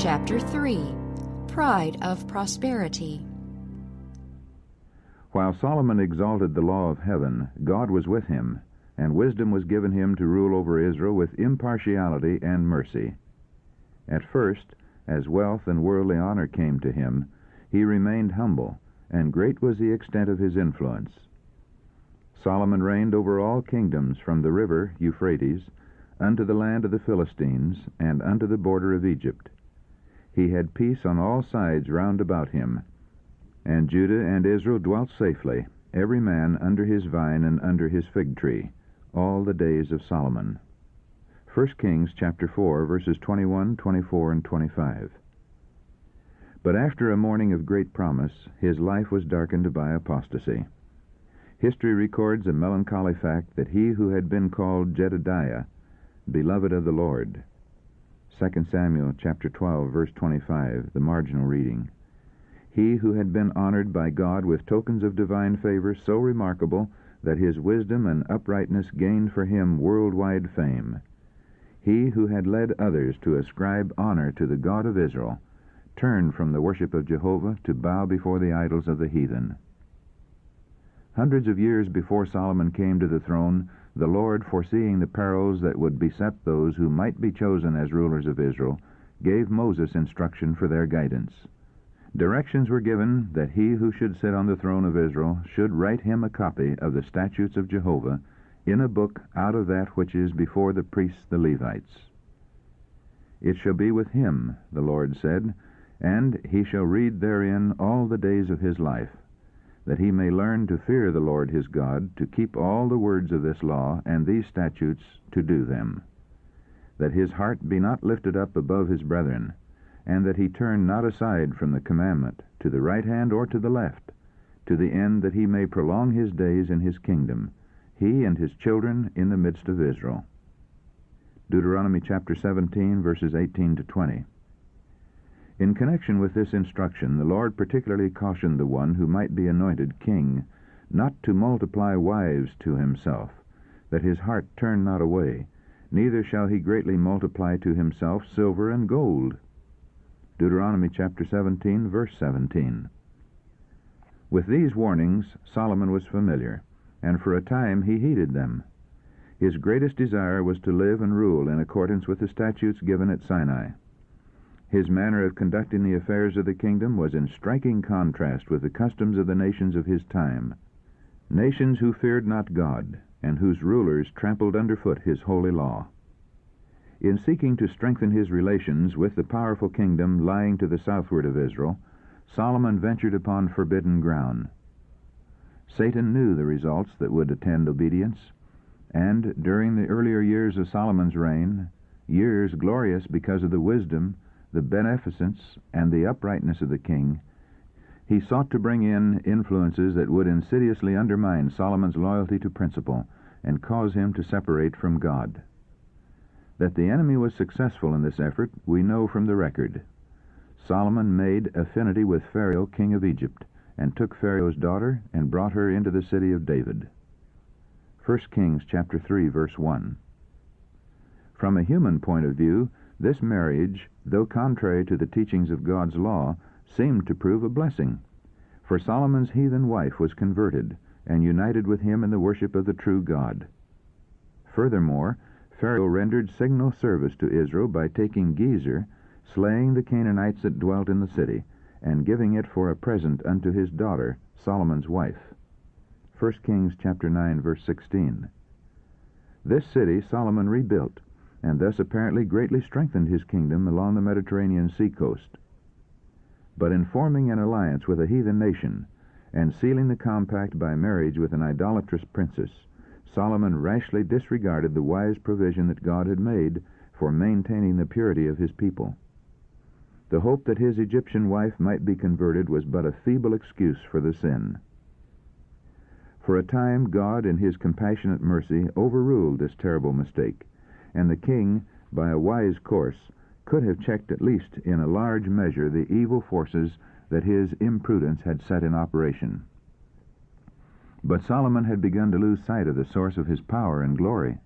Chapter 3. Pride of Prosperity. While Solomon exalted the law of heaven, God was with him, and wisdom was given him to rule over Israel with impartiality and mercy. At first, as wealth and worldly honor came to him, he remained humble, and great was the extent of his influence. Solomon reigned over all kingdoms from the river Euphrates unto the land of the Philistines, and unto the border of Egypt. He had peace on all sides round about him, and Judah and Israel dwelt safely, every man under his vine and under his fig tree, all the days of Solomon. 1 Kings chapter 4, verses 21, 24, and 25. But after a morning of great promise, his life was darkened by apostasy. History records a melancholy fact that he who had been called Jedediah, beloved of the Lord, 2 Samuel chapter 12, verse 25, the marginal reading. He who had been honored by God with tokens of divine favor so remarkable that his wisdom and uprightness gained for him worldwide fame. He who had led others to ascribe honor to the God of Israel turned from the worship of Jehovah to bow before the idols of the heathen. Hundreds of years before Solomon came to the throne, the Lord, foreseeing the perils that would beset those who might be chosen as rulers of Israel, gave Moses instruction for their guidance. Directions were given that he who should sit on the throne of Israel should write him a copy of the statutes of Jehovah in a book out of that which is before the priests the Levites. It shall be with him, the Lord said, and he shall read therein all the days of his life, that he may learn to fear the Lord his God, to keep all the words of this law and these statutes, to do them, that his heart be not lifted up above his brethren, and that he turn not aside from the commandment, to the right hand or to the left, to the end that he may prolong his days in his kingdom, he and his children in the midst of Israel. Deuteronomy chapter 17, verses 18 to 20. In connection with this instruction, the Lord particularly cautioned the one who might be anointed king not to multiply wives to himself, that his heart turn not away, neither shall he greatly multiply to himself silver and gold. Deuteronomy chapter 17, verse 17. With these warnings Solomon was familiar, and for a time he heeded them. His greatest desire was to live and rule in accordance with the statutes given at Sinai. His manner of conducting the affairs of the kingdom was in striking contrast with the customs of the nations of his time, nations who feared not God, and whose rulers trampled underfoot his holy law. In seeking to strengthen his relations with the powerful kingdom lying to the southward of Israel, Solomon ventured upon forbidden ground. Satan knew the results that would attend obedience, and during the earlier years of Solomon's reign, years glorious because of the wisdom, the beneficence, and the uprightness of the king, he sought to bring in influences that would insidiously undermine Solomon's loyalty to principle and cause him to separate from God. That the enemy was successful in this effort we know from the record. Solomon made affinity with Pharaoh, king of Egypt, and took Pharaoh's daughter and brought her into the city of David. 1 Kings chapter 3, verse 1. From a human point of view, this marriage, though contrary to the teachings of God's law, seemed to prove a blessing, for Solomon's heathen wife was converted and united with him in the worship of the true God. Furthermore, Pharaoh rendered signal service to Israel by taking Gezer, slaying the Canaanites that dwelt in the city, and giving it for a present unto his daughter, Solomon's wife. 1 Kings chapter 9, verse 16. This city Solomon rebuilt, and thus apparently greatly strengthened his kingdom along the Mediterranean seacoast. But in forming an alliance with a heathen nation, and sealing the compact by marriage with an idolatrous princess, Solomon rashly disregarded the wise provision that God had made for maintaining the purity of his people. The hope that his Egyptian wife might be converted was but a feeble excuse for the sin. For a time God, in his compassionate mercy, overruled this terrible mistake, and the king, by a wise course, could have checked at least in a large measure the evil forces that his imprudence had set in operation. But Solomon had begun to lose sight of the source of his power and glory.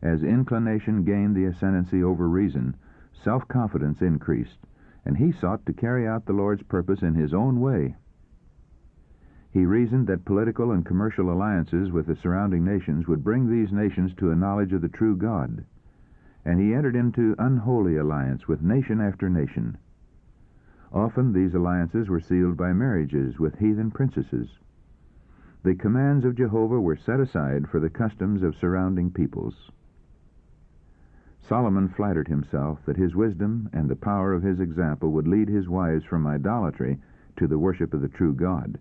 As inclination gained the ascendancy over reason, self-confidence increased, and he sought to carry out the Lord's purpose in his own way. He reasoned that political and commercial alliances with the surrounding nations would bring these nations to a knowledge of the true God, and he entered into unholy alliance with nation after nation. Often these alliances were sealed by marriages with heathen princesses. The commands of Jehovah were set aside for the customs of surrounding peoples. Solomon flattered himself that his wisdom and the power of his example would lead his wives from idolatry to the worship of the true God,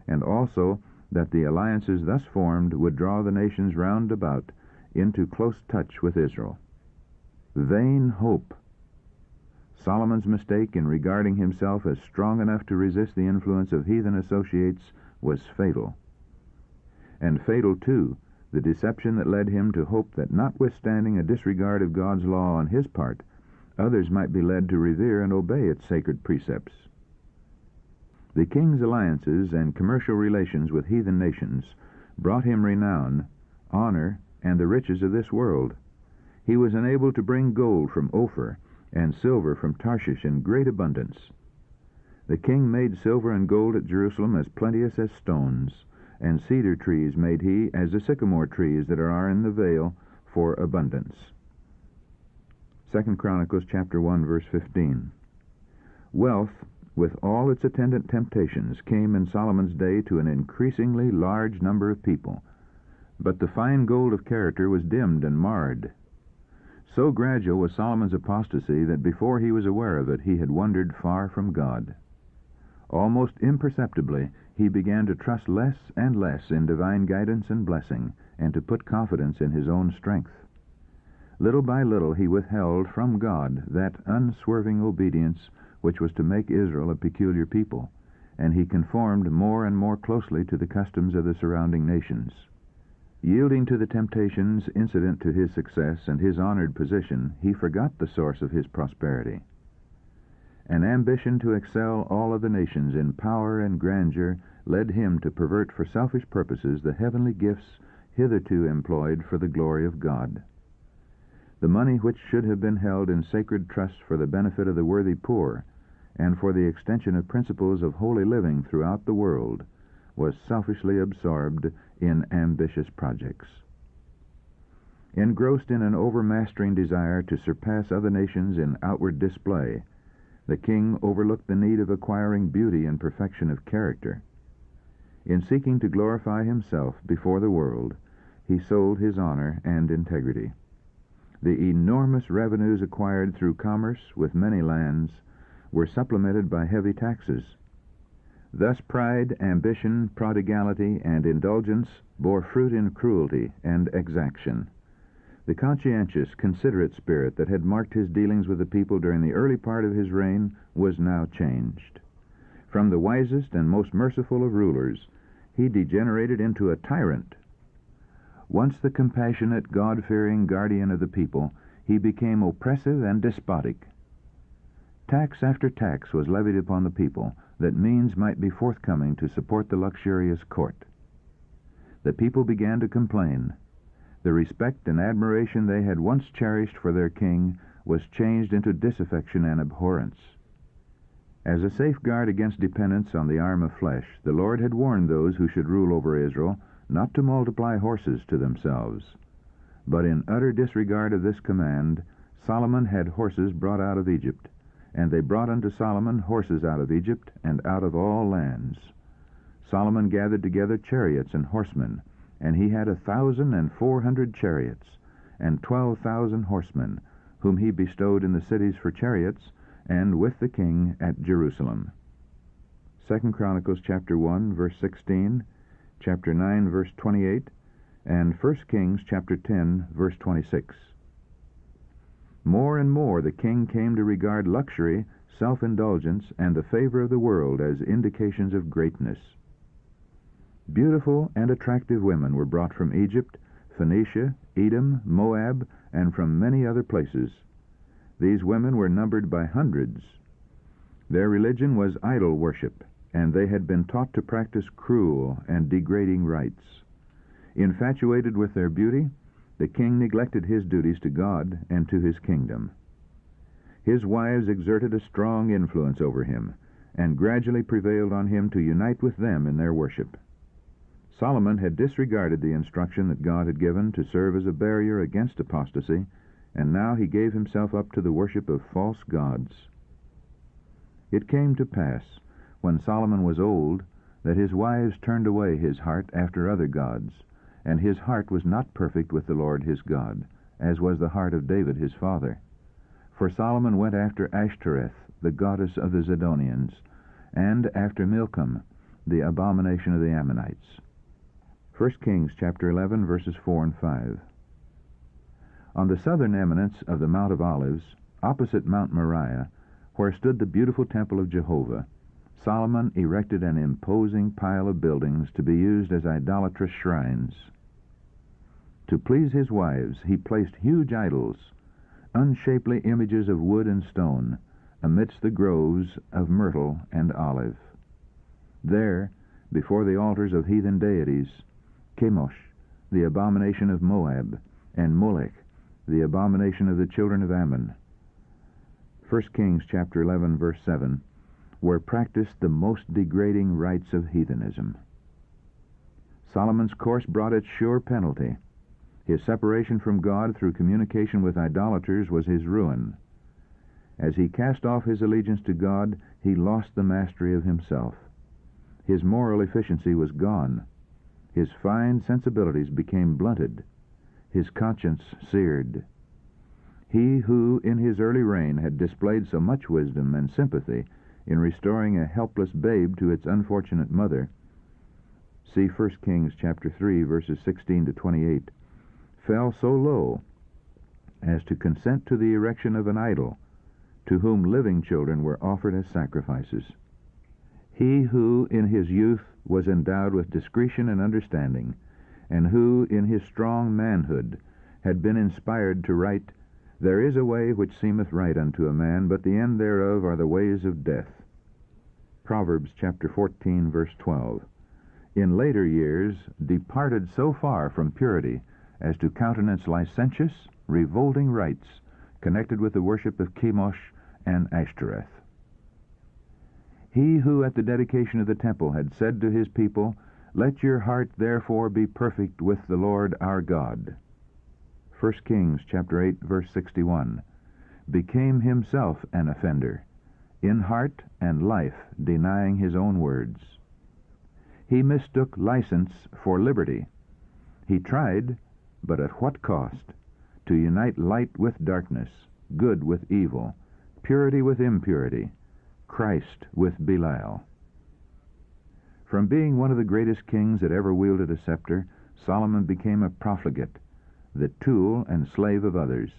and also that the alliances thus formed would draw the nations round about into close touch with Israel. Vain hope! Solomon's mistake in regarding himself as strong enough to resist the influence of heathen associates was fatal. And fatal, too, the deception that led him to hope that, notwithstanding a disregard of God's law on his part, others might be led to revere and obey its sacred precepts. The king's alliances and commercial relations with heathen nations brought him renown, honor, and the riches of this world. He was enabled to bring gold from Ophir and silver from Tarshish in great abundance. The king made silver and gold at Jerusalem as plenteous as stones, and cedar trees made he as the sycamore trees that are in the vale for abundance. 2 Chronicles chapter 1, verse 15. Wealth, with all its attendant temptations, came in Solomon's day to an increasingly large number of people, but the fine gold of character was dimmed and marred. So gradual was Solomon's apostasy that before he was aware of it, he had wandered far from God. Almost imperceptibly, he began to trust less and less in divine guidance and blessing, and to put confidence in his own strength. Little by little he withheld from God that unswerving obedience which was to make Israel a peculiar people, and he conformed more and more closely to the customs of the surrounding nations. Yielding to the temptations incident to his success and his honored position, he forgot the source of his prosperity. An ambition to excel all of the nations in power and grandeur led him to pervert for selfish purposes the heavenly gifts hitherto employed for the glory of God. The money which should have been held in sacred trust for the benefit of the worthy poor and for the extension of principles of holy living throughout the world was selfishly absorbed in ambitious projects. Engrossed in an overmastering desire to surpass other nations in outward display, the king overlooked the need of acquiring beauty and perfection of character. In seeking to glorify himself before the world, he sold his honor and integrity. The enormous revenues acquired through commerce with many lands were supplemented by heavy taxes. Thus pride, ambition, prodigality, and indulgence bore fruit in cruelty and exaction. The conscientious, considerate spirit that had marked his dealings with the people during the early part of his reign was now changed. From the wisest and most merciful of rulers, he degenerated into a tyrant. Once the compassionate, God-fearing guardian of the people, he became oppressive and despotic. Tax after tax was levied upon the people, that means might be forthcoming to support the luxurious court. The people began to complain. The respect and admiration they had once cherished for their king was changed into disaffection and abhorrence. As a safeguard against dependence on the arm of flesh, the Lord had warned those who should rule over Israel not to multiply horses to themselves. But in utter disregard of this command, Solomon had horses brought out of Egypt, and they brought unto Solomon horses out of Egypt and out of all lands. Solomon gathered together chariots and horsemen, and he had 1,400 chariots, and 12,000 horsemen, whom he bestowed in the cities for chariots, and with the king at Jerusalem. 2 Chronicles chapter 1, verse 16, chapter 9, verse 28, and 1 Kings chapter 10, verse 26. More and more the king came to regard luxury, self-indulgence, and the favor of the world as indications of greatness. Beautiful and attractive women were brought from Egypt, Phoenicia, Edom, Moab, and from many other places. These women were numbered by hundreds. Their religion was idol worship, and they had been taught to practice cruel and degrading rites. Infatuated with their beauty, the king neglected his duties to God and to his kingdom. His wives exerted a strong influence over him, and gradually prevailed on him to unite with them in their worship. Solomon had disregarded the instruction that God had given to serve as a barrier against apostasy, and now he gave himself up to the worship of false gods. It came to pass, when Solomon was old, that his wives turned away his heart after other gods, and his heart was not perfect with the Lord his God, as was the heart of David his father. For Solomon went after Ashtoreth, the goddess of the Zidonians, and after Milcom, the abomination of the Ammonites. 1 Kings chapter 11, verses 4 and 5. On the southern eminence of the Mount of Olives, opposite Mount Moriah, where stood the beautiful temple of Jehovah, Solomon erected an imposing pile of buildings to be used as idolatrous shrines. To please his wives, he placed huge idols, unshapely images of wood and stone, amidst the groves of myrtle and olive. There, before the altars of heathen deities, Chemosh, the abomination of Moab, and Molech, the abomination of the children of Ammon, 1 Kings chapter 11, verse 7, were practiced the most degrading rites of heathenism. Solomon's course brought its sure penalty. His separation from God through communication with idolaters was his ruin. As he cast off his allegiance to God, he lost the mastery of himself. His moral efficiency was gone. His fine sensibilities became blunted. His conscience seared. He who, in his early reign, had displayed so much wisdom and sympathy in restoring a helpless babe to its unfortunate mother, see 1 Kings chapter 3, verses 16 to 28, fell so low as to consent to the erection of an idol, to whom living children were offered as sacrifices. He who in his youth was endowed with discretion and understanding, and who in his strong manhood had been inspired to write, "There is a way which seemeth right unto a man, but the end thereof are the ways of death." Proverbs chapter 14, verse 12. In later years departed so far from purity as to countenance licentious, revolting rites connected with the worship of Chemosh and Ashtoreth. He who at the dedication of the temple had said to his people, "Let your heart therefore be perfect with the Lord our God," 1 Kings chapter 8, verse 61, became himself an offender, in heart and life denying his own words. He mistook license for liberty. He tried, but at what cost, to unite light with darkness, good with evil, purity with impurity, Christ with Belial. From being one of the greatest kings that ever wielded a scepter, Solomon became a profligate, the tool and slave of others.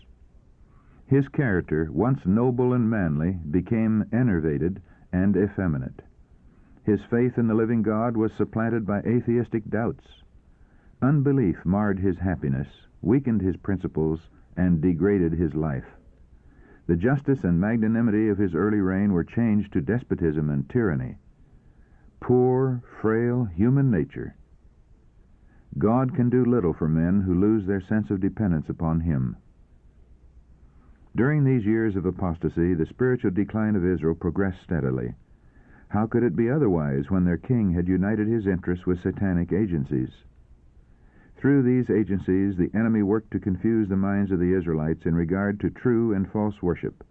His character, once noble and manly, became enervated and effeminate. His faith in the living God was supplanted by atheistic doubts. Unbelief marred his happiness, weakened his principles, and degraded his life. The justice and magnanimity of his early reign were changed to despotism and tyranny. Poor, frail human nature. God can do little for men who lose their sense of dependence upon Him. During these years of apostasy, the spiritual decline of Israel progressed steadily. How could it be otherwise when their king had united his interests with satanic agencies? Through these agencies, the enemy worked to confuse the minds of the Israelites in regard to true and false worship,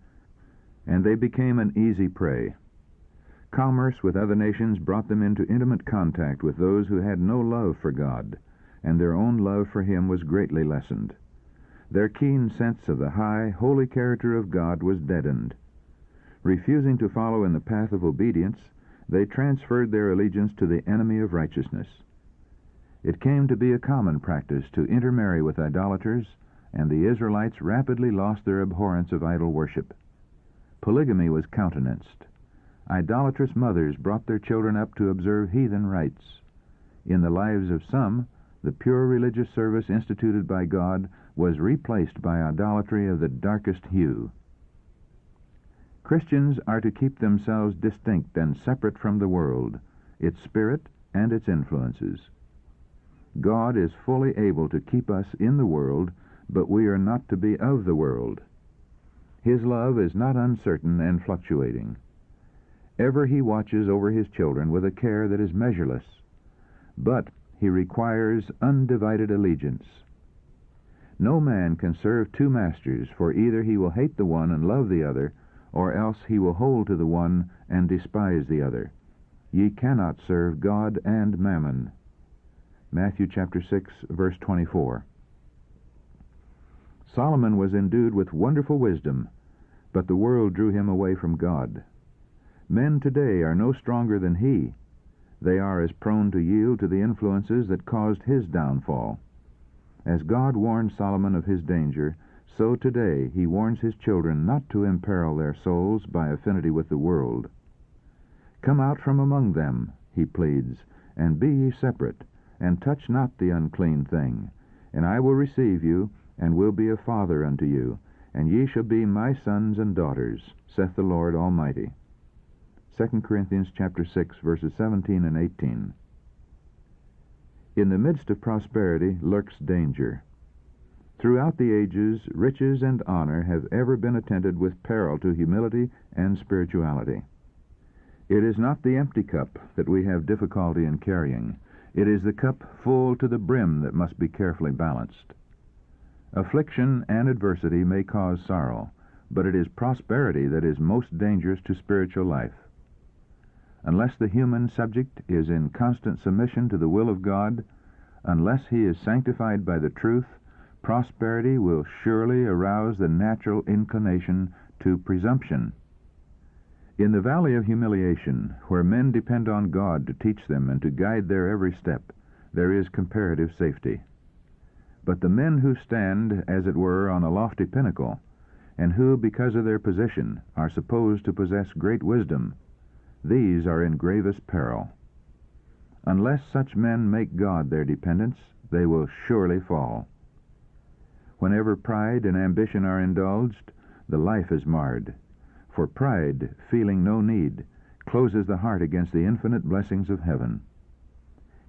and they became an easy prey. Commerce with other nations brought them into intimate contact with those who had no love for God, and their own love for Him was greatly lessened. Their keen sense of the high, holy character of God was deadened. Refusing to follow in the path of obedience, they transferred their allegiance to the enemy of righteousness. It came to be a common practice to intermarry with idolaters, and the Israelites rapidly lost their abhorrence of idol worship. Polygamy was countenanced. Idolatrous mothers brought their children up to observe heathen rites. In the lives of some, the pure religious service instituted by God was replaced by idolatry of the darkest hue. Christians are to keep themselves distinct and separate from the world, its spirit and its influences. God is fully able to keep us in the world, but we are not to be of the world. His love is not uncertain and fluctuating. Ever he watches over his children with a care that is measureless, but he requires undivided allegiance. No man can serve two masters, for either he will hate the one and love the other, or else he will hold to the one and despise the other. Ye cannot serve God and mammon. Matthew chapter 6, verse 24. Solomon was endued with wonderful wisdom, but the world drew him away from God. Men today are no stronger than he. They are as prone to yield to the influences that caused his downfall. As God warned Solomon of his danger, so today he warns his children not to imperil their souls by affinity with the world. Come out from among them, he pleads, and be ye separate, and touch not the unclean thing. And I will receive you, and will be a father unto you, and ye shall be my sons and daughters, saith the Lord Almighty. 2 Corinthians chapter 6, verses 17 and 18. In the midst of prosperity lurks danger. Throughout the ages, riches and honor have ever been attended with peril to humility and spirituality. It is not the empty cup that we have difficulty in carrying. It is the cup full to the brim that must be carefully balanced. Affliction and adversity may cause sorrow, but it is prosperity that is most dangerous to spiritual life. Unless the human subject is in constant submission to the will of God, unless he is sanctified by the truth, prosperity will surely arouse the natural inclination to presumption. In the valley of humiliation, where men depend on God to teach them and to guide their every step, there is comparative safety. But the men who stand, as it were, on a lofty pinnacle, and who, because of their position, are supposed to possess great wisdom, these are in gravest peril. Unless such men make God their dependence, they will surely fall. Whenever pride and ambition are indulged, the life is marred. For pride, feeling no need, closes the heart against the infinite blessings of heaven.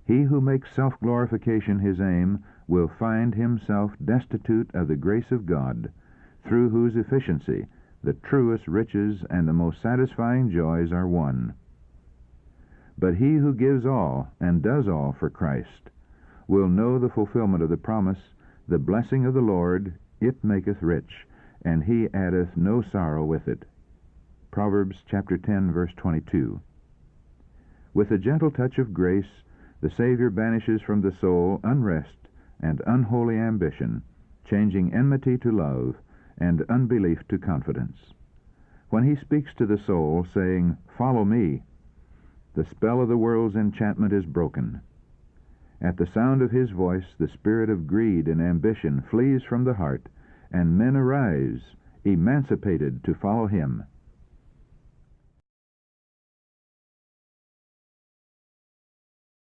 He who makes self-glorification his aim will find himself destitute of the grace of God, through whose efficiency the truest riches and the most satisfying joys are won. But he who gives all and does all for Christ will know the fulfillment of the promise, the blessing of the Lord, it maketh rich, and he addeth no sorrow with it. Proverbs chapter 10, verse 22. With a gentle touch of grace, the Savior banishes from the soul unrest and unholy ambition, changing enmity to love and unbelief to confidence. When he speaks to the soul, saying, "Follow me," the spell of the world's enchantment is broken. At the sound of his voice, the spirit of greed and ambition flees from the heart, and men arise, emancipated to follow him.